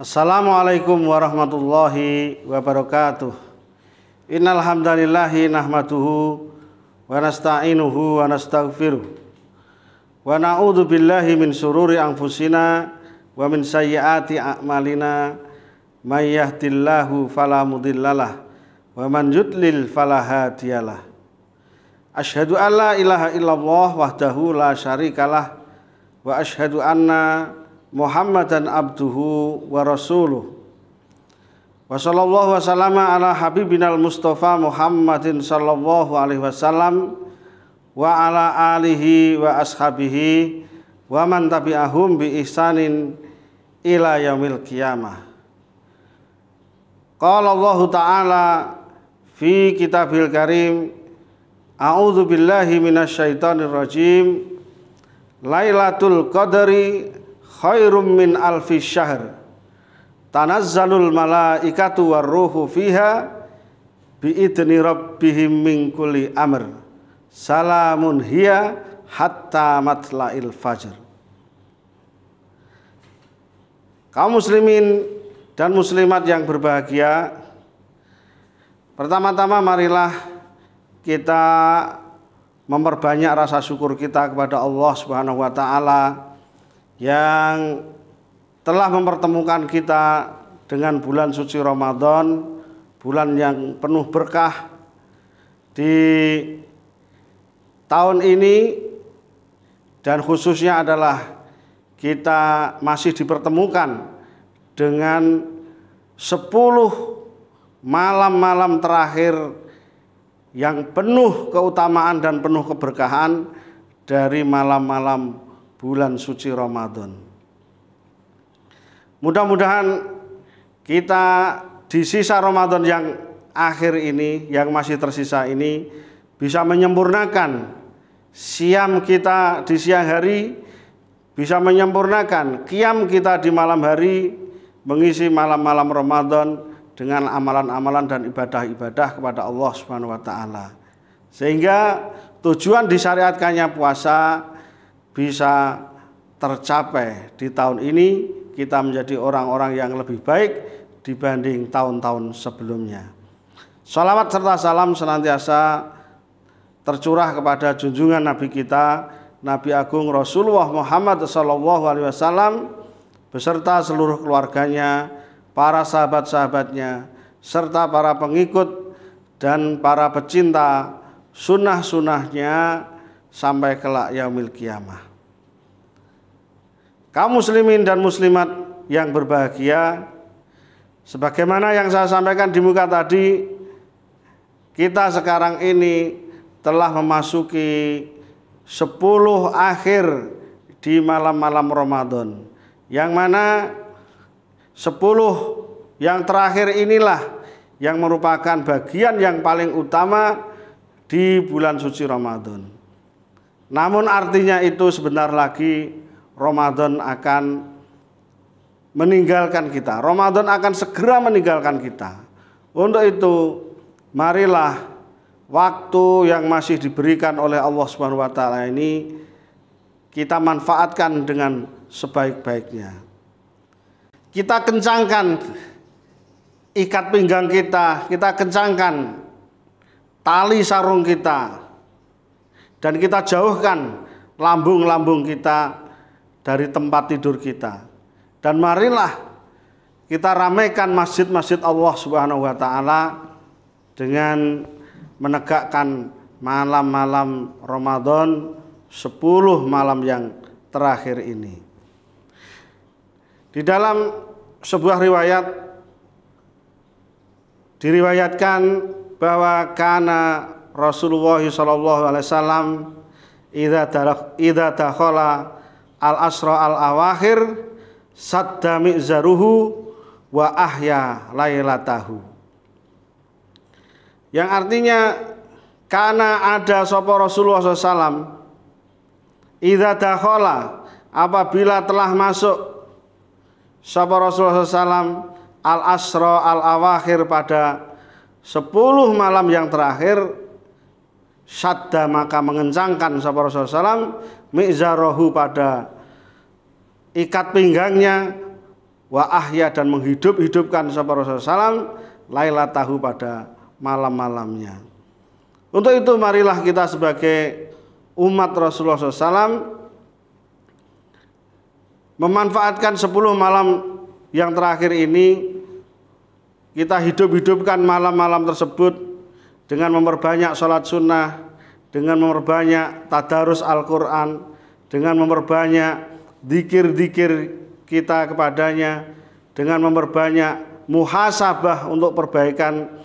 Assalamualaikum warahmatullahi wabarakatuh. Innal hamdalillahi nahmaduhu wa nasta'inuhu wa nastaghfiruh wa na'udzu billahi min syururi anfusina wa min sayyiati a'malina may yahdihillahu fala mudhillalah wa man yudlil fala hadiyalah. Asyhadu an la ilaha illallah wahdahu la syarikalah wa asyhadu anna Muhammadan abduhu wa rasuluh. Wa sallallahu wasallama ala habibinal mustafa Muhammadin sallallahu alaihi wasallam wa ala alihi wa ashabihi wa man tabi'ahum bi ihsanin ila yaumil qiyamah. Qala Allah ta'ala fi kitabil karim, a'udzu billahi minasyaitonir rajim. Lailatul qadri khairum min alfi syahr, tanazzalul malaikatu warruhu fiha biidni rabbihim min kulli amr, salamun hiya hatta matla'il fajr. Kaum muslimin dan muslimat yang berbahagia, pertama-tama marilah kita memperbanyak rasa syukur kita kepada Allah Subhanahu wa taala yang telah mempertemukan kita dengan bulan suci Ramadan, bulan yang penuh berkah di tahun ini, dan khususnya adalah kita masih dipertemukan dengan 10 malam-malam terakhir yang penuh keutamaan dan penuh keberkahan dari malam-malam bulan suci Ramadan. Mudah-mudahan kita di sisa Ramadan yang akhir ini, yang masih tersisa ini, bisa menyempurnakan siam kita di siang hari, bisa menyempurnakan qiyam kita di malam hari, mengisi malam-malam Ramadan dengan amalan-amalan dan ibadah-ibadah kepada Allah Subhanahu wa taala. Sehingga tujuan disyariatkannya puasa bisa tercapai di tahun ini, kita menjadi orang-orang yang lebih baik dibanding tahun-tahun sebelumnya. Shalawat serta salam senantiasa tercurah kepada junjungan Nabi kita, Nabi Agung Rasulullah Muhammad SAW, beserta seluruh keluarganya, para sahabat-sahabatnya, serta para pengikut dan para pecinta sunnah-sunnahnya sampai kelak yaumil qiyamah. Kaum muslimin dan muslimat yang berbahagia, sebagaimana yang saya sampaikan di muka tadi, kita sekarang ini telah memasuki 10 akhir di malam-malam Ramadan, yang mana 10 yang terakhir inilah yang merupakan bagian yang paling utama di bulan suci Ramadan. Namun artinya itu sebentar lagi Ramadan akan meninggalkan kita. Ramadan akan segera meninggalkan kita. Untuk itu, marilah waktu yang masih diberikan oleh Allah Subhanahu wa taala ini kita manfaatkan dengan sebaik-baiknya. Kita kencangkan ikat pinggang kita kencangkan tali sarung kita, dan kita jauhkan lambung-lambung kita dari tempat tidur kita. Dan marilah kita ramaikan masjid-masjid Allah Subhanahu wa taala dengan menegakkan malam-malam Ramadan, 10 malam yang terakhir ini. Di dalam sebuah riwayat diriwayatkan bahwa kana Rasulullah SAW idza dakhala al-asra al-awakhir sadda mi'zaruhu wa ahya lailatahu. Yang artinya, karena ada sapa Rasulullah SAW idza dakhala, apabila telah masuk sapa Rasulullah SAW al-asra al-awakhir pada 10 malam yang terakhir, syadda maka mengencangkan sapa Rasulullah SAW mi'zarahu pada ikat pinggangnya, wa ahya dan menghidup-hidupkan sapa Rasulullah sallam lailatahu pada malam-malamnya. Untuk itu marilah kita sebagai umat Rasulullah SAW memanfaatkan 10 malam yang terakhir ini. Kita hidup-hidupkan malam-malam tersebut dengan memperbanyak sholat sunnah, dengan memperbanyak tadarus Al-Quran, dengan memperbanyak dzikir-dzikir kita kepadanya, dengan memperbanyak muhasabah untuk perbaikan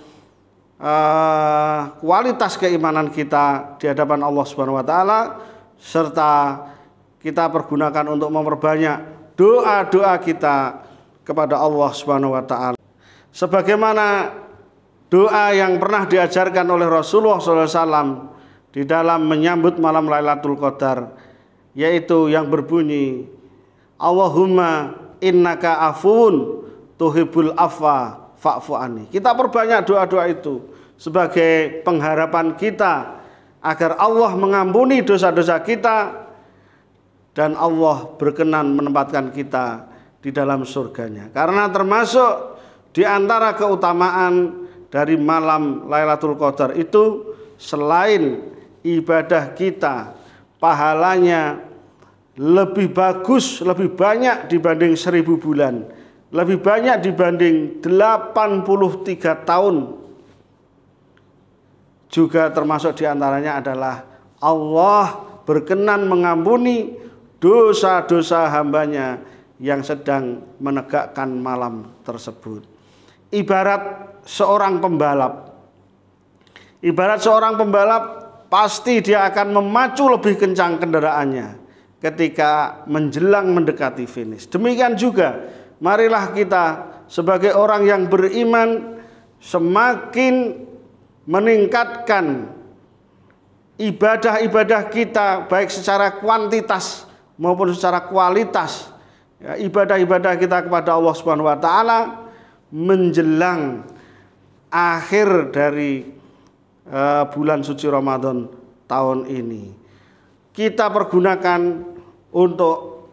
kualitas keimanan kita di hadapan Allah Subhanahu wa taala, serta kita pergunakan untuk memperbanyak doa-doa kita kepada Allah Subhanahu wa taala. Sebagaimana doa yang pernah diajarkan oleh Rasulullah SAW di dalam menyambut malam Lailatul Qadar, yaitu yang berbunyi, Allahumma innaka afun tuhibbul afwa fa'fu anni. Kita perbanyak doa-doa itu sebagai pengharapan kita agar Allah mengampuni dosa-dosa kita dan Allah berkenan menempatkan kita di dalam surganya. Karena termasuk di antara keutamaan dari malam Lailatul Qadar itu, selain ibadah kita pahalanya lebih bagus, lebih banyak dibanding 1000 bulan, lebih banyak dibanding 83 tahun. Juga termasuk di antaranya adalah Allah berkenan mengampuni dosa-dosa hambanya yang sedang menegakkan malam tersebut. Ibarat seorang pembalap. Ibarat seorang pembalap, pasti dia akan memacu lebih kencang kendaraannya ketika menjelang mendekati finish. Demikian juga, marilah kita sebagai orang yang beriman semakin meningkatkan ibadah-ibadah kita, baik secara kuantitas maupun secara kualitas. Ya, ibadah-ibadah kita kepada Allah Subhanahu wa taala menjelang akhir dari bulan suci Ramadan tahun ini. Kita pergunakan untuk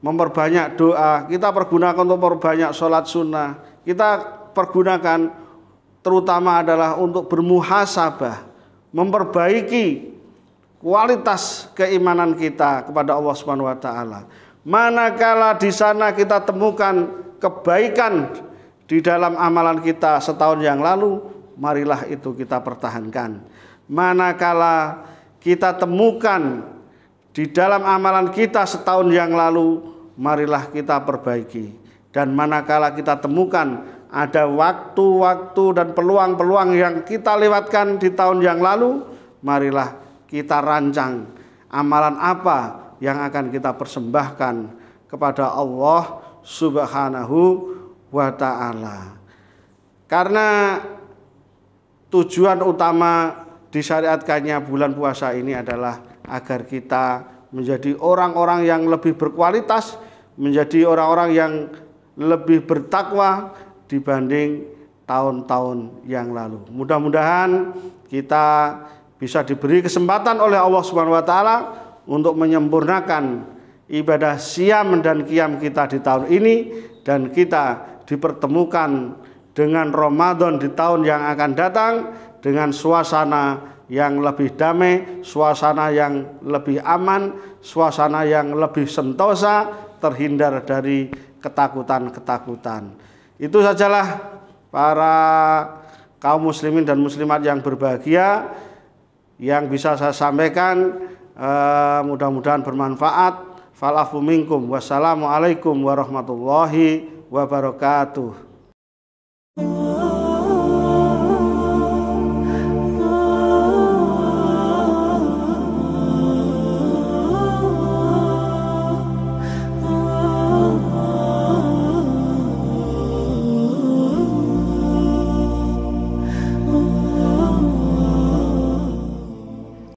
memperbanyak doa, kita pergunakan untuk memperbanyak sholat sunnah, kita pergunakan terutama adalah untuk bermuhasabah, memperbaiki kualitas keimanan kita kepada Allah Subhanahu wa taala. Manakala di sana kita temukan kebaikan di dalam amalan kita setahun yang lalu, marilah itu kita pertahankan. Manakala kita temukan di dalam amalan kita setahun yang lalu, marilah kita perbaiki. Dan manakala kita temukan ada waktu-waktu dan peluang-peluang yang kita lewatkan di tahun yang lalu, marilah kita rancang amalan apa yang akan kita persembahkan kepada Allah Subhanahu wa ta'ala. Karena tujuan utama disyariatkannya bulan puasa ini adalah agar kita menjadi orang-orang yang lebih berkualitas, menjadi orang-orang yang lebih bertakwa dibanding tahun-tahun yang lalu. Mudah-mudahan kita bisa diberi kesempatan oleh Allah Subhanahu wa taala untuk menyempurnakan ibadah siam dan qiyam kita di tahun ini, dan kita dipertemukan dengan Ramadan di tahun yang akan datang dengan suasana yang lebih damai, suasana yang lebih aman, suasana yang lebih sentosa, terhindar dari ketakutan-ketakutan. Itu sajalah para kaum muslimin dan muslimat yang berbahagia yang bisa saya sampaikan. Mudah-mudahan bermanfaat. Falafu minkum. Wassalamualaikum warahmatullahi wabarakatuh.